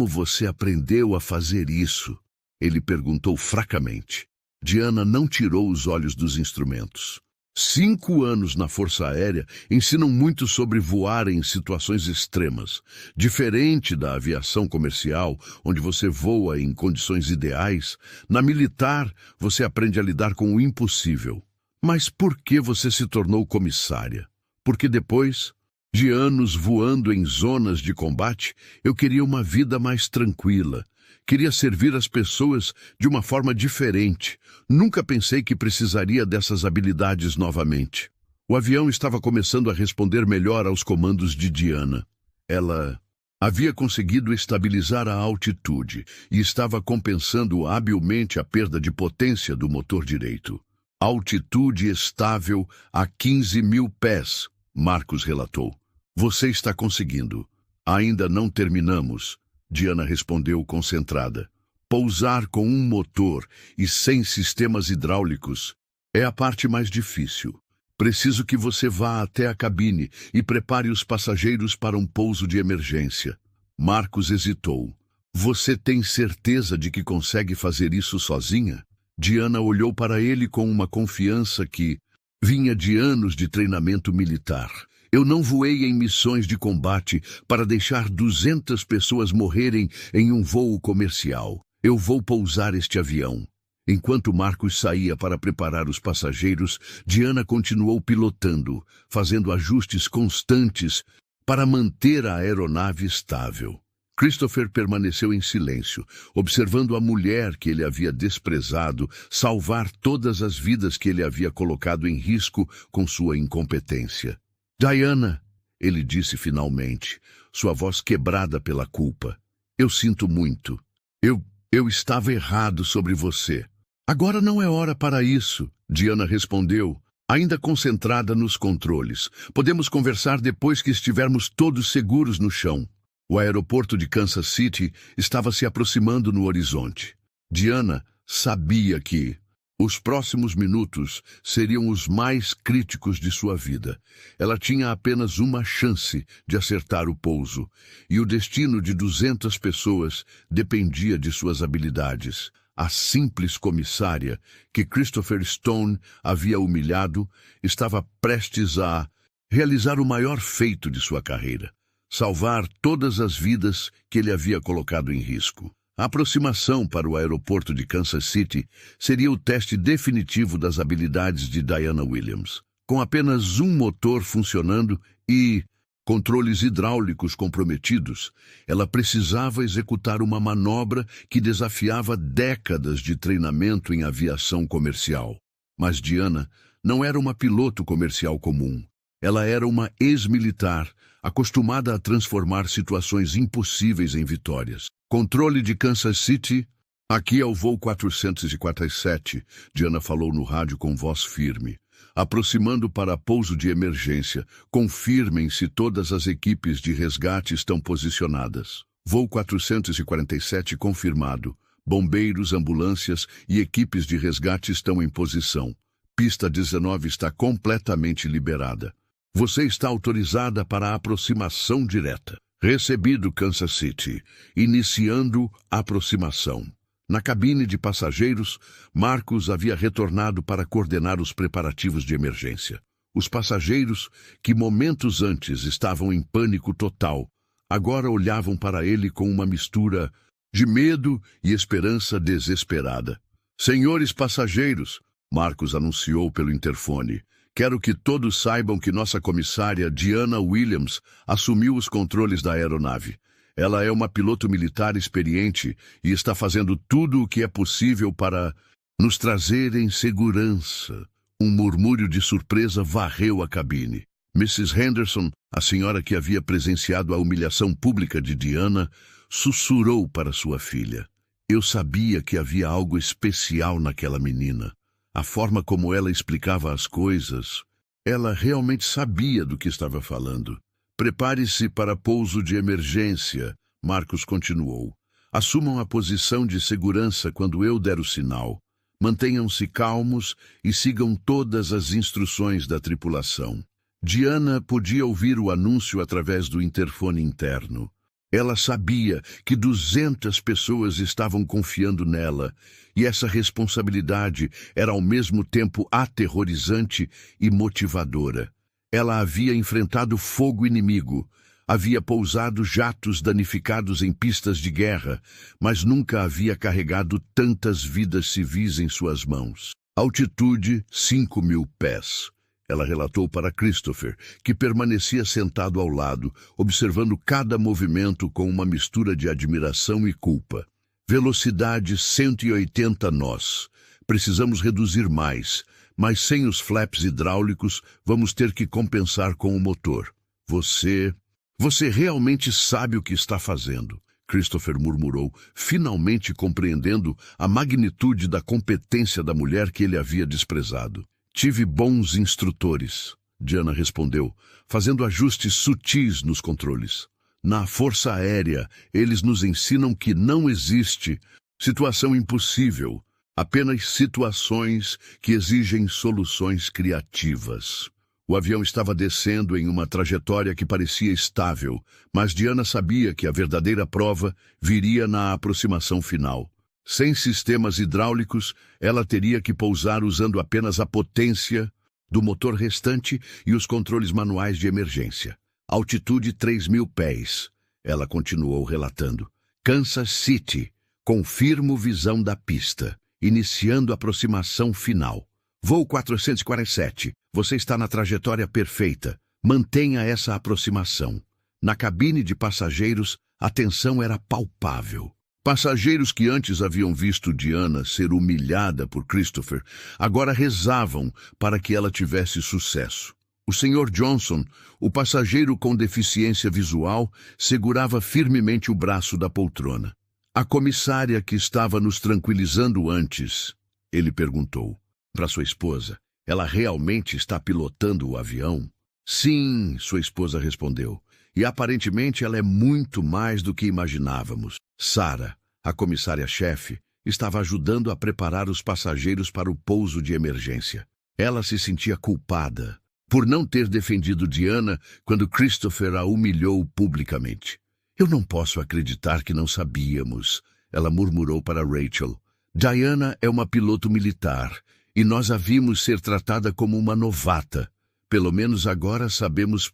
você aprendeu a fazer isso? Ele perguntou fracamente. Diana não tirou os olhos dos instrumentos. 5 anos na Força Aérea ensinam muito sobre voar em situações extremas. Diferente da aviação comercial, onde você voa em condições ideais, na militar você aprende a lidar com o impossível. Mas por que você se tornou comissária? Porque depois de anos voando em zonas de combate, eu queria uma vida mais tranquila. Queria servir as pessoas de uma forma diferente. Nunca pensei que precisaria dessas habilidades novamente. O avião estava começando a responder melhor aos comandos de Diana. Ela havia conseguido estabilizar a altitude e estava compensando habilmente a perda de potência do motor direito. Altitude estável a 15.000 pés, Marcos relatou. Você está conseguindo. Ainda não terminamos. Diana respondeu concentrada. Pousar com um motor e sem sistemas hidráulicos é a parte mais difícil. Preciso que você vá até a cabine e prepare os passageiros para um pouso de emergência. Marcos hesitou. Você tem certeza de que consegue fazer isso sozinha? Diana olhou para ele com uma confiança que vinha de anos de treinamento militar. Eu não voei em missões de combate para deixar 200 pessoas morrerem em um voo comercial. Eu vou pousar este avião. Enquanto Marcos saía para preparar os passageiros, Diana continuou pilotando, fazendo ajustes constantes para manter a aeronave estável. Christopher permaneceu em silêncio, observando a mulher que ele havia desprezado salvar todas as vidas que ele havia colocado em risco com sua incompetência. Diana, ele disse finalmente, sua voz quebrada pela culpa. Eu sinto muito. Eu estava errado sobre você. Agora não é hora para isso, Diana respondeu, ainda concentrada nos controles. Podemos conversar depois que estivermos todos seguros no chão. O aeroporto de Kansas City estava se aproximando no horizonte. Diana sabia que os próximos minutos seriam os mais críticos de sua vida. Ela tinha apenas uma chance de acertar o pouso, e o destino de 200 pessoas dependia de suas habilidades. A simples comissária que Christopher Stone havia humilhado estava prestes a realizar o maior feito de sua carreira: salvar todas as vidas que ele havia colocado em risco. A aproximação para o aeroporto de Kansas City seria o teste definitivo das habilidades de Diana Williams. Com apenas um motor funcionando e controles hidráulicos comprometidos, ela precisava executar uma manobra que desafiava décadas de treinamento em aviação comercial. Mas Diana não era uma piloto comercial comum. Ela era uma ex-militar, acostumada a transformar situações impossíveis em vitórias. Controle de Kansas City, aqui é o voo 447, Diana falou no rádio com voz firme. Aproximando para pouso de emergência, confirmem se todas as equipes de resgate estão posicionadas. Voo 447 confirmado. Bombeiros, ambulâncias e equipes de resgate estão em posição. Pista 19 está completamente liberada. Você está autorizada para a aproximação direta. Recebido, Kansas City. Iniciando a aproximação. Na cabine de passageiros, Marcos havia retornado para coordenar os preparativos de emergência. Os passageiros, que momentos antes estavam em pânico total, agora olhavam para ele com uma mistura de medo e esperança desesperada. Senhores passageiros, Marcos anunciou pelo interfone, quero que todos saibam que nossa comissária Diana Williams assumiu os controles da aeronave. Ela é uma piloto militar experiente e está fazendo tudo o que é possível para nos trazer em segurança. Um murmúrio de surpresa varreu a cabine. Mrs. Henderson, a senhora que havia presenciado a humilhação pública de Diana, sussurrou para sua filha. Eu sabia que havia algo especial naquela menina. A forma como ela explicava as coisas, ela realmente sabia do que estava falando. Prepare-se para pouso de emergência, Marcos continuou. Assumam a posição de segurança quando eu der o sinal. Mantenham-se calmos e sigam todas as instruções da tripulação. Diana podia ouvir o anúncio através do interfone interno. Ela sabia que 200 pessoas estavam confiando nela, e essa responsabilidade era ao mesmo tempo aterrorizante e motivadora. Ela havia enfrentado fogo inimigo, havia pousado jatos danificados em pistas de guerra, mas nunca havia carregado tantas vidas civis em suas mãos. Altitude 5.000 pés. Ela relatou para Christopher, que permanecia sentado ao lado, observando cada movimento com uma mistura de admiração e culpa. Velocidade 180 nós. Precisamos reduzir mais, mas sem os flaps hidráulicos, vamos ter que compensar com o motor. Você realmente sabe o que está fazendo, Christopher murmurou, finalmente compreendendo a magnitude da competência da mulher que ele havia desprezado. Tive bons instrutores, Diana respondeu, fazendo ajustes sutis nos controles. Na Força Aérea, eles nos ensinam que não existe situação impossível, apenas situações que exigem soluções criativas. O avião estava descendo em uma trajetória que parecia estável, mas Diana sabia que a verdadeira prova viria na aproximação final. Sem sistemas hidráulicos, ela teria que pousar usando apenas a potência do motor restante e os controles manuais de emergência. Altitude 3.000 pés, ela continuou relatando. Kansas City, confirmo visão da pista, iniciando a aproximação final. Voo 447, você está na trajetória perfeita. Mantenha essa aproximação. Na cabine de passageiros, a tensão era palpável. Passageiros que antes haviam visto Diana ser humilhada por Christopher, agora rezavam para que ela tivesse sucesso. O Sr. Johnson, o passageiro com deficiência visual, segurava firmemente o braço da poltrona. A comissária que estava nos tranquilizando antes, ele perguntou para sua esposa, ela realmente está pilotando o avião? Sim, sua esposa respondeu. E aparentemente ela é muito mais do que imaginávamos. Sarah, a comissária-chefe, estava ajudando a preparar os passageiros para o pouso de emergência. Ela se sentia culpada por não ter defendido Diana quando Christopher a humilhou publicamente. Eu não posso acreditar que não sabíamos, ela murmurou para Rachel. Diana é uma piloto militar e nós a vimos ser tratada como uma novata. Pelo menos agora sabemos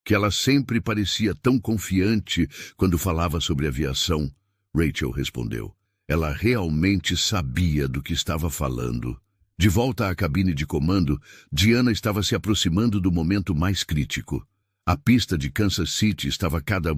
que ela sempre parecia tão confiante quando falava sobre aviação. Rachel respondeu. Ela realmente sabia do que estava falando. De volta à cabine de comando, Diana estava se aproximando do momento mais crítico. A pista de Kansas City estava cada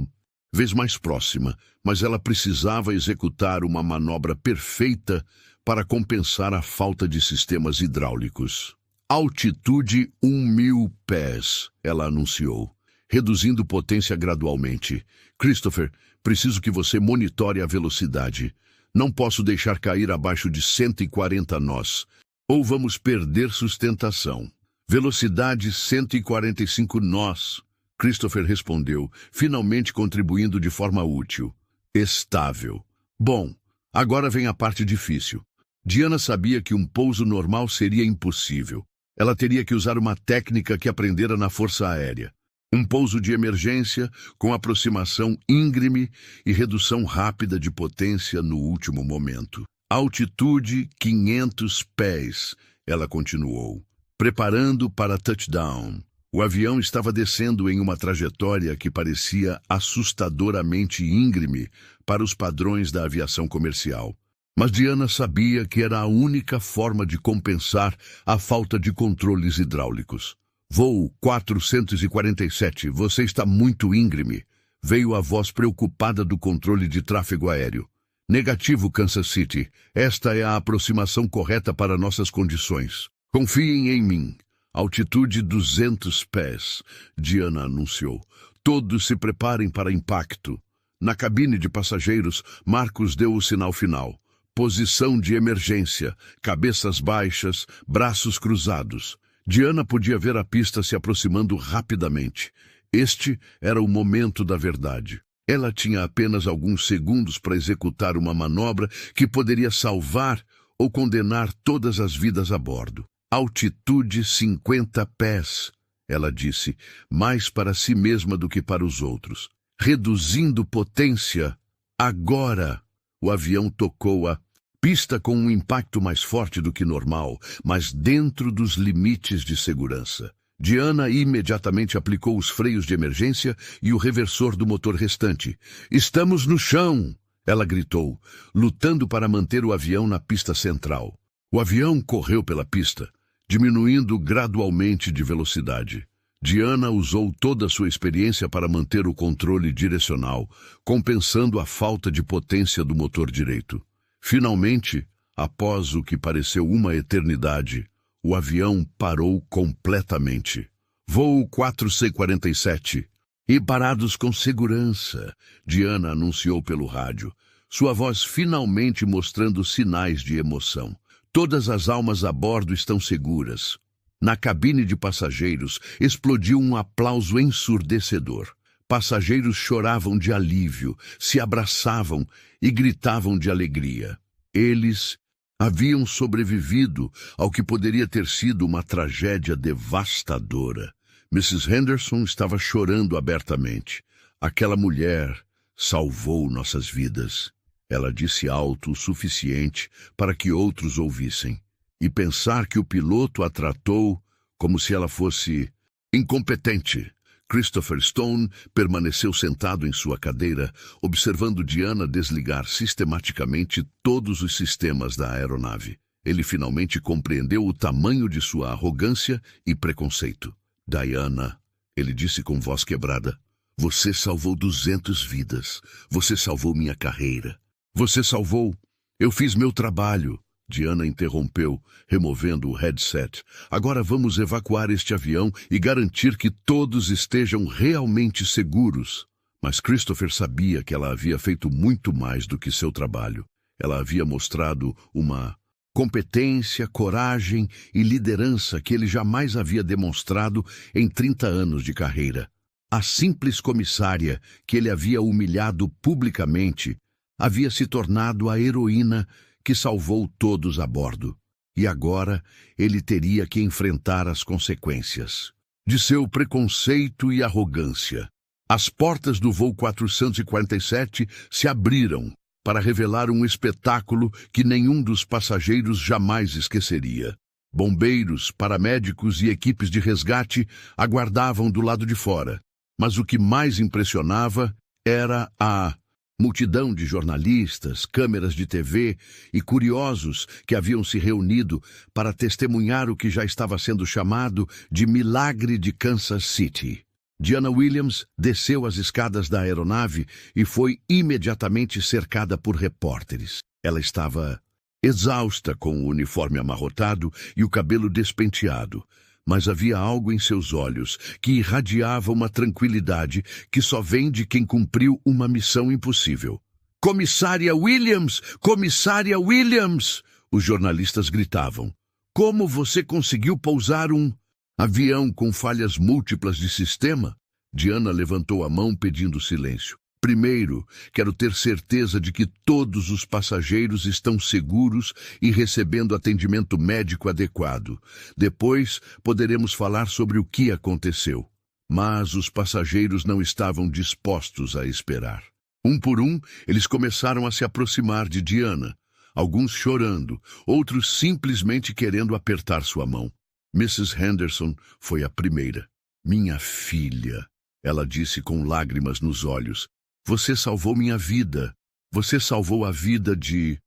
vez mais próxima, mas ela precisava executar uma manobra perfeita para compensar a falta de sistemas hidráulicos. Altitude 1.000 pés, ela anunciou, reduzindo potência gradualmente. Christopher, preciso que você monitore a velocidade. Não posso deixar cair abaixo de 140 nós, ou vamos perder sustentação. Velocidade 145 nós, Christopher respondeu, finalmente contribuindo de forma útil. Estável. Bom, agora vem a parte difícil. Diana sabia que um pouso normal seria impossível. Ela teria que usar uma técnica que aprendera na Força Aérea. Um pouso de emergência com aproximação íngreme e redução rápida de potência no último momento. Altitude 500 pés, ela continuou, preparando para touchdown. O avião estava descendo em uma trajetória que parecia assustadoramente íngreme para os padrões da aviação comercial. Mas Diana sabia que era a única forma de compensar a falta de controles hidráulicos. Voo 447, você está muito íngreme, veio a voz preocupada do controle de tráfego aéreo. Negativo, Kansas City. Esta é a aproximação correta para nossas condições. Confiem em mim. Altitude 200 pés, Diana anunciou. Todos se preparem para impacto. Na cabine de passageiros, Marcos deu o sinal final. Posição de emergência, cabeças baixas, braços cruzados. Diana podia ver a pista se aproximando rapidamente. Este era o momento da verdade. Ela tinha apenas alguns segundos para executar uma manobra que poderia salvar ou condenar todas as vidas a bordo. Altitude 50 pés, ela disse, mais para si mesma do que para os outros. Reduzindo potência, agora. O avião tocou a pista com um impacto mais forte do que normal, mas dentro dos limites de segurança. Diana imediatamente aplicou os freios de emergência e o reversor do motor restante. "Estamos no chão!" ela gritou, lutando para manter o avião na pista central. O avião correu pela pista, diminuindo gradualmente de velocidade. Diana usou toda a sua experiência para manter o controle direcional, compensando a falta de potência do motor direito. Finalmente, após o que pareceu uma eternidade, o avião parou completamente. Voo 4C-47. "E parados com segurança", Diana anunciou pelo rádio, sua voz finalmente mostrando sinais de emoção. "Todas as almas a bordo estão seguras." Na cabine de passageiros, explodiu um aplauso ensurdecedor. Passageiros choravam de alívio, se abraçavam e gritavam de alegria. Eles haviam sobrevivido ao que poderia ter sido uma tragédia devastadora. Mrs. Henderson estava chorando abertamente. "Aquela mulher salvou nossas vidas." Ela disse alto o suficiente para que outros ouvissem. E pensar que o piloto a tratou como se ela fosse incompetente. Christopher Stone permaneceu sentado em sua cadeira, observando Diana desligar sistematicamente todos os sistemas da aeronave. Ele finalmente compreendeu o tamanho de sua arrogância e preconceito. "Diana", ele disse com voz quebrada, "você salvou 200 vidas. Você salvou minha carreira. Você salvou. Eu fiz meu trabalho." Diana interrompeu, removendo o headset. "Agora vamos evacuar este avião e garantir que todos estejam realmente seguros." Mas Christopher sabia que ela havia feito muito mais do que seu trabalho. Ela havia mostrado uma competência, coragem e liderança que ele jamais havia demonstrado em 30 anos de carreira. A simples comissária que ele havia humilhado publicamente havia se tornado a heroína que salvou todos a bordo. E agora ele teria que enfrentar as consequências de seu preconceito e arrogância. As portas do voo 447 se abriram para revelar um espetáculo que nenhum dos passageiros jamais esqueceria. Bombeiros, paramédicos e equipes de resgate aguardavam do lado de fora. Mas o que mais impressionava era a multidão de jornalistas, câmeras de TV e curiosos que haviam se reunido para testemunhar o que já estava sendo chamado de Milagre de Kansas City. Diana Williams desceu as escadas da aeronave e foi imediatamente cercada por repórteres. Ela estava exausta com o uniforme amarrotado e o cabelo despenteado, mas havia algo em seus olhos que irradiava uma tranquilidade que só vem de quem cumpriu uma missão impossível. "Comissária Williams! Comissária Williams!" Os jornalistas gritavam. "Como você conseguiu pousar um avião com falhas múltiplas de sistema?" Diana levantou a mão pedindo silêncio. "Primeiro, quero ter certeza de que todos os passageiros estão seguros e recebendo atendimento médico adequado. Depois, poderemos falar sobre o que aconteceu." Mas os passageiros não estavam dispostos a esperar. Um por um, eles começaram a se aproximar de Diana, alguns chorando, outros simplesmente querendo apertar sua mão. Mrs. Henderson foi a primeira. "Minha filha", ela disse com lágrimas nos olhos, "você salvou minha vida. Você salvou a vida de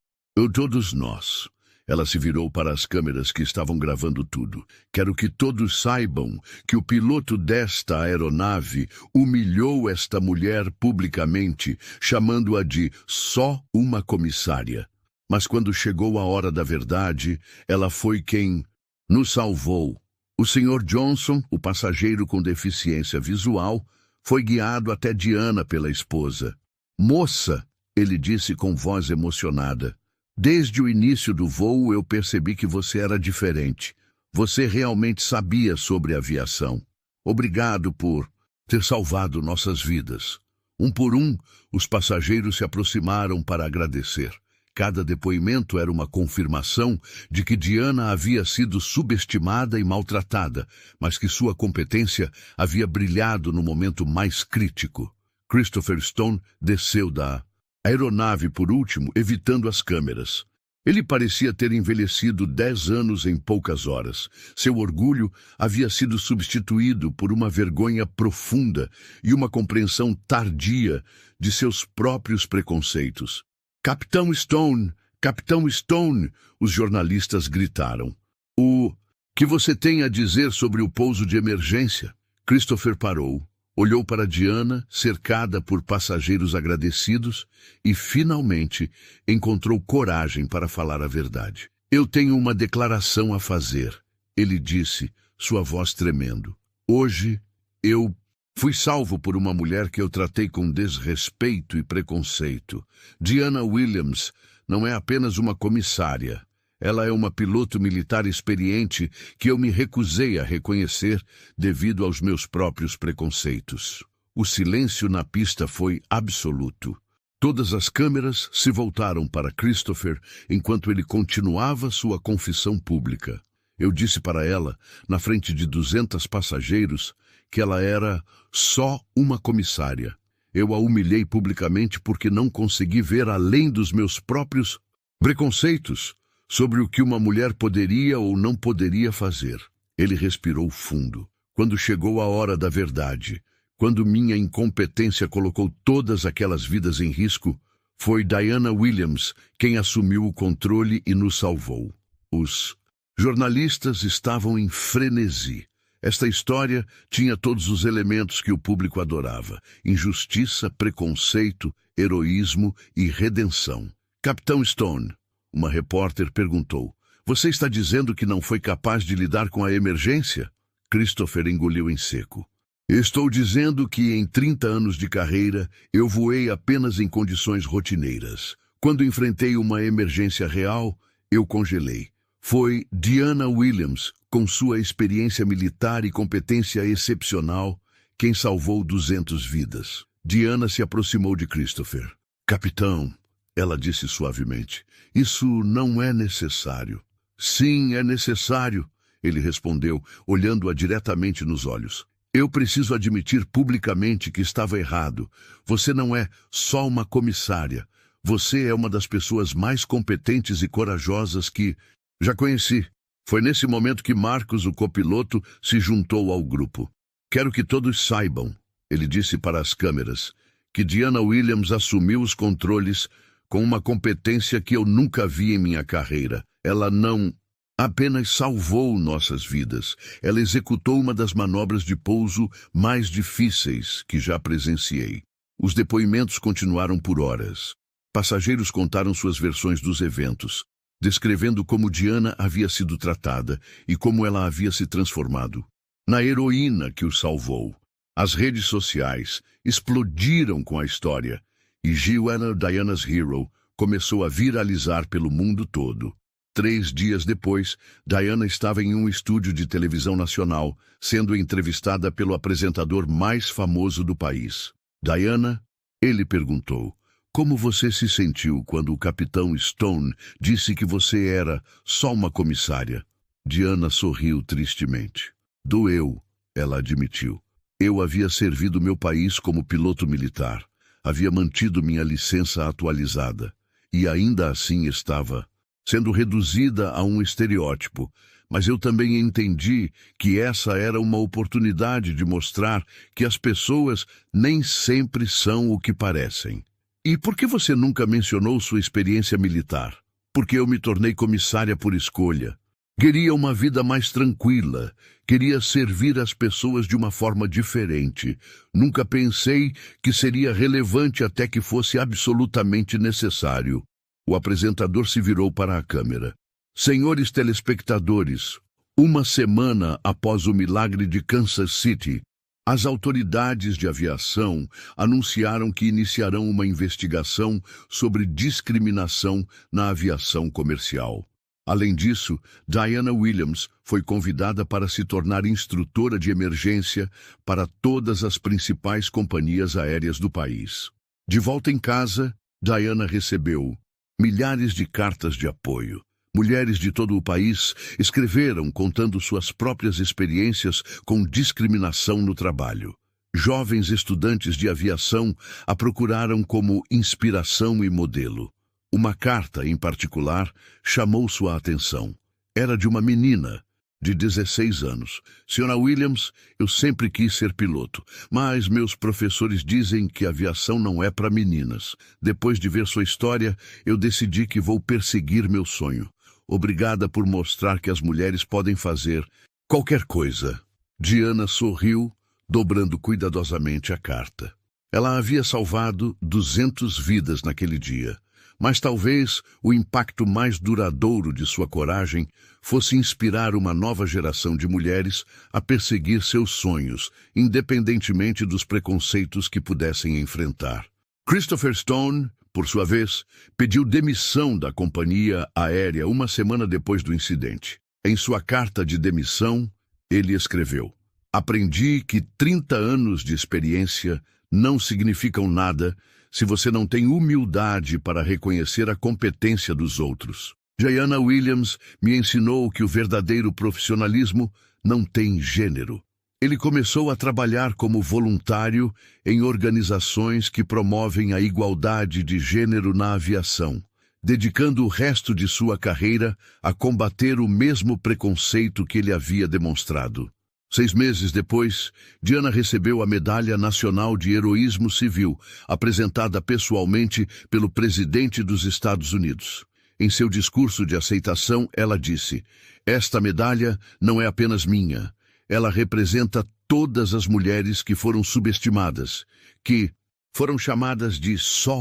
todos nós." Ela se virou para as câmeras que estavam gravando tudo. "Quero que todos saibam que o piloto desta aeronave humilhou esta mulher publicamente, chamando-a de só uma comissária. Mas quando chegou a hora da verdade, ela foi quem nos salvou. O Sr. Johnson, o passageiro com deficiência visual, foi guiado até Diana pela esposa. "Moça", ele disse com voz emocionada, "desde o início do voo eu percebi que você era diferente. Você realmente sabia sobre aviação. Obrigado por ter salvado nossas vidas." Um por um, os passageiros se aproximaram para agradecer. Cada depoimento era uma confirmação de que Diana havia sido subestimada e maltratada, mas que sua competência havia brilhado no momento mais crítico. Christopher Stone desceu da aeronave por último, evitando as câmeras. Ele parecia ter envelhecido 10 anos em poucas horas. Seu orgulho havia sido substituído por uma vergonha profunda e uma compreensão tardia de seus próprios preconceitos. Capitão Stone! Capitão Stone! Os jornalistas gritaram. O que você tem a dizer sobre o pouso de emergência? Christopher parou, olhou para Diana, cercada por passageiros agradecidos, e finalmente encontrou coragem para falar a verdade. Eu tenho uma declaração a fazer, ele disse, sua voz tremendo. Hoje, eu fui salvo por uma mulher que eu tratei com desrespeito e preconceito. Diana Williams não é apenas uma comissária. Ela é uma piloto militar experiente que eu me recusei a reconhecer devido aos meus próprios preconceitos. O silêncio na pista foi absoluto. Todas as câmeras se voltaram para Christopher enquanto ele continuava sua confissão pública. Eu disse para ela, na frente de 200 passageiros, que ela era só uma comissária. Eu a humilhei publicamente porque não consegui ver além dos meus próprios preconceitos sobre o que uma mulher poderia ou não poderia fazer. Ele respirou fundo. Quando chegou a hora da verdade, quando minha incompetência colocou todas aquelas vidas em risco, foi Diana Williams quem assumiu o controle e nos salvou. Os jornalistas estavam em frenesi. Esta história tinha todos os elementos que o público adorava: injustiça, preconceito, heroísmo e redenção. Capitão Stone, uma repórter perguntou, você está dizendo que não foi capaz de lidar com a emergência? Christopher engoliu em seco. Estou dizendo que em 30 anos de carreira eu voei apenas em condições rotineiras. Quando enfrentei uma emergência real, eu congelei. Foi Diana Williams, com sua experiência militar e competência excepcional, quem salvou 200 vidas. Diana se aproximou de Christopher. Capitão, ela disse suavemente, isso não é necessário. Sim, é necessário, ele respondeu, olhando-a diretamente nos olhos. Eu preciso admitir publicamente que estava errado. Você não é só uma comissária. Você é uma das pessoas mais competentes e corajosas que já conheci. Foi nesse momento que Marcos, o copiloto, se juntou ao grupo. Quero que todos saibam, ele disse para as câmeras, que Diana Williams assumiu os controles com uma competência que eu nunca vi em minha carreira. Ela não apenas salvou nossas vidas, ela executou uma das manobras de pouso mais difíceis que já presenciei. Os depoimentos continuaram por horas. Passageiros contaram suas versões dos eventos, descrevendo como Diana havia sido tratada e como ela havia se transformado na heroína que o salvou. As redes sociais explodiram com a história e Joanna Diana's Hero começou a viralizar pelo mundo todo. 3 dias depois, Diana estava em um estúdio de televisão nacional, sendo entrevistada pelo apresentador mais famoso do país. Diana, ele perguntou, como você se sentiu quando o capitão Stone disse que você era só uma comissária? Diana sorriu tristemente. Doeu, ela admitiu. Eu havia servido meu país como piloto militar. Havia mantido minha licença atualizada. E ainda assim estava sendo reduzida a um estereótipo. Mas eu também entendi que essa era uma oportunidade de mostrar que as pessoas nem sempre são o que parecem. E por que você nunca mencionou sua experiência militar? Porque eu me tornei comissária por escolha. Queria uma vida mais tranquila. Queria servir as pessoas de uma forma diferente. Nunca pensei que seria relevante até que fosse absolutamente necessário. O apresentador se virou para a câmera. Senhores telespectadores, uma semana após o milagre de Kansas City, as autoridades de aviação anunciaram que iniciarão uma investigação sobre discriminação na aviação comercial. Além disso, Diana Williams foi convidada para se tornar instrutora de emergência para todas as principais companhias aéreas do país. De volta em casa, Diana recebeu Milhares de cartas de apoio. Mulheres de todo o país escreveram contando suas próprias experiências com discriminação no trabalho. Jovens estudantes de aviação a procuraram como inspiração e modelo. Uma carta, em particular, chamou sua atenção. Era de uma menina de 16 anos. Sra. Williams, eu sempre quis ser piloto, mas meus professores dizem que aviação não é para meninas. Depois de ver sua história, eu decidi que vou perseguir meu sonho. Obrigada por mostrar que as mulheres podem fazer qualquer coisa. Diana sorriu, dobrando cuidadosamente a carta. Ela havia salvado 200 vidas naquele dia. Mas talvez o impacto mais duradouro de sua coragem fosse inspirar uma nova geração de mulheres a perseguir seus sonhos, independentemente dos preconceitos que pudessem enfrentar. Christopher Stone, por sua vez, pediu demissão da companhia aérea uma semana depois do incidente. Em sua carta de demissão, ele escreveu: "Aprendi que 30 anos de experiência não significam nada se você não tem humildade para reconhecer a competência dos outros. Diana Williams me ensinou que o verdadeiro profissionalismo não tem gênero." Ele começou a trabalhar como voluntário em organizações que promovem a igualdade de gênero na aviação, dedicando o resto de sua carreira a combater o mesmo preconceito que ele havia demonstrado. 6 meses depois, Diana recebeu a Medalha Nacional de Heroísmo Civil, apresentada pessoalmente pelo presidente dos Estados Unidos. Em seu discurso de aceitação, ela disse: "Esta medalha não é apenas minha. Ela representa todas as mulheres que foram subestimadas, que foram chamadas de só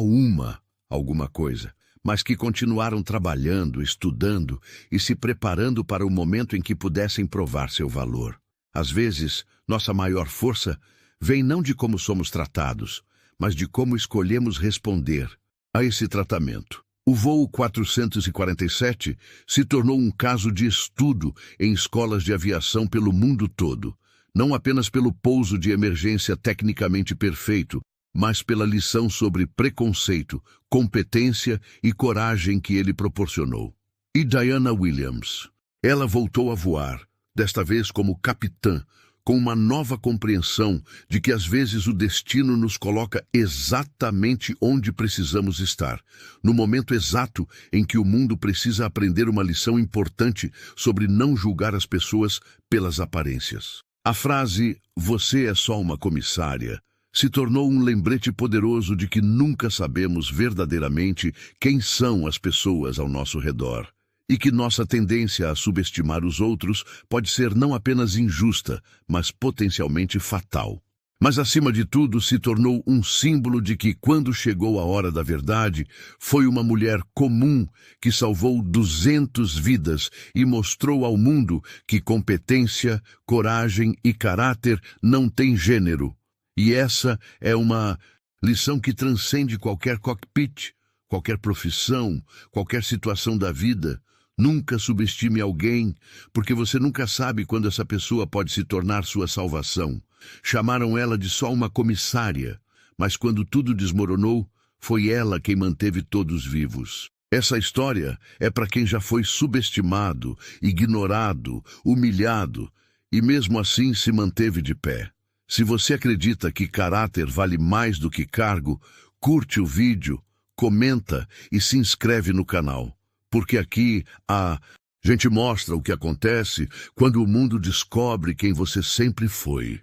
alguma coisa, mas que continuaram trabalhando, estudando e se preparando para o momento em que pudessem provar seu valor." Às vezes, nossa maior força vem não de como somos tratados, mas de como escolhemos responder a esse tratamento. O voo 447 se tornou um caso de estudo em escolas de aviação pelo mundo todo, não apenas pelo pouso de emergência tecnicamente perfeito, mas pela lição sobre preconceito, competência e coragem que ele proporcionou. E Diana Williams? Ela voltou a voar, desta vez como capitã, com uma nova compreensão de que às vezes o destino nos coloca exatamente onde precisamos estar, no momento exato em que o mundo precisa aprender uma lição importante sobre não julgar as pessoas pelas aparências. A frase "você é só uma comissária" se tornou um lembrete poderoso de que nunca sabemos verdadeiramente quem são as pessoas ao nosso redor. E que nossa tendência a subestimar os outros pode ser não apenas injusta, mas potencialmente fatal. Mas, acima de tudo, se tornou um símbolo de que, quando chegou a hora da verdade, foi uma mulher comum que salvou 200 vidas e mostrou ao mundo que competência, coragem e caráter não têm gênero. E essa é uma lição que transcende qualquer cockpit, qualquer profissão, qualquer situação da vida. Nunca subestime alguém, porque você nunca sabe quando essa pessoa pode se tornar sua salvação. Chamaram ela de só uma comissária, mas quando tudo desmoronou, foi ela quem manteve todos vivos. Essa história é para quem já foi subestimado, ignorado, humilhado, e mesmo assim se manteve de pé. Se você acredita que caráter vale mais do que cargo, curte o vídeo, comenta e se inscreve no canal. Porque aqui a gente mostra o que acontece quando o mundo descobre quem você sempre foi.